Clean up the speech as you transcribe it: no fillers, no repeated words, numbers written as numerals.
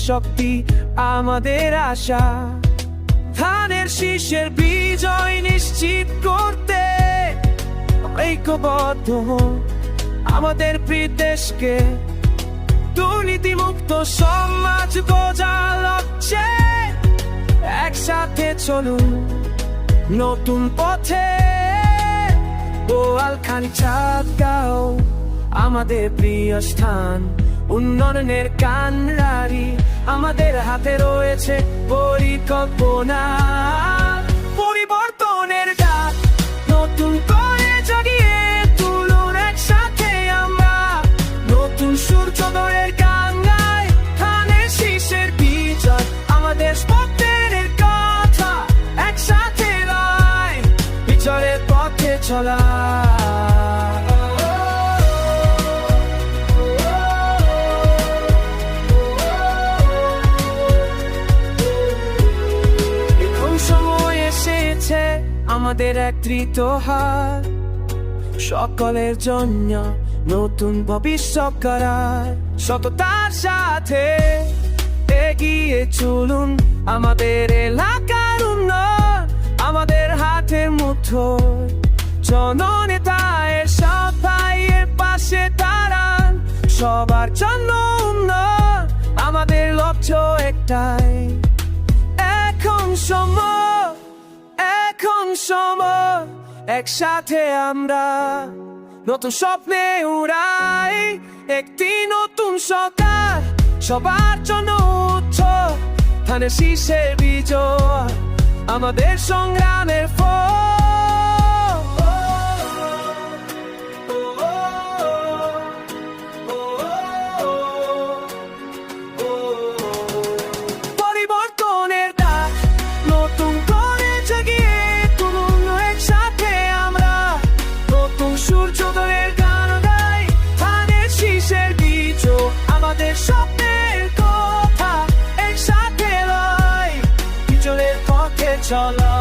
শক্তি আমাদের আশা। ধানের শীষের বিজয় নিশ্চিত করতে ঐক্যবদ্ধ আমাদের প্রিয় দেশকে দুর্নীতিমুক্ত সমাজ গড়ার লক্ষ্যে একসাথে চলুন নতুন পথে। বোয়ালখালী চাঁদগাঁও আমাদের প্রিয় স্থান, উন্নয়নের কান্ডারি আমাদের হাতে রয়েছে পরিকল্পনা। পরিবর্তনের ডাক নতুন করে জাগিয়ে তুলুন একসাথে আমরা, নতুন সূর্যোদয়ের গান গাই। ধানের শীষের বিজয় আমাদের স্বপ্নের কথা, একসাথে গাই বিজয়ের পথে চলা। আমাদের একত্রিত হাত সকলের জন্য নতুন ভবিষ্যৎ গড়ার সততার সাথে এগিয়ে চলুন। আমাদের এলাকার উন্নয়ন আমাদের হাতের মুঠোয়, জননেতার সবাইয়ের পাশে দাঁড়ান। সবার জন্য উন্নয়ন আমাদের লক্ষ্য একটাই। এখন সময় একসাথে আমরা নতুন স্বপ্নে উড়াই। একটি নতুন সরকার সবার জন্য উৎসব, ধানের শীষের বিজয় আমাদের সংগ্রামের ফল। পরিবর্তনের ডাক নতুন করে জাগিয়ে তুলুন একসাথে আমরা, নতুন সূর্যোদয়ের গান গাই। ধানের শীষের বিজয় আমাদের স্বপ্নের কথা, একসাথে লড়াই বিজয়ের পথে চলা।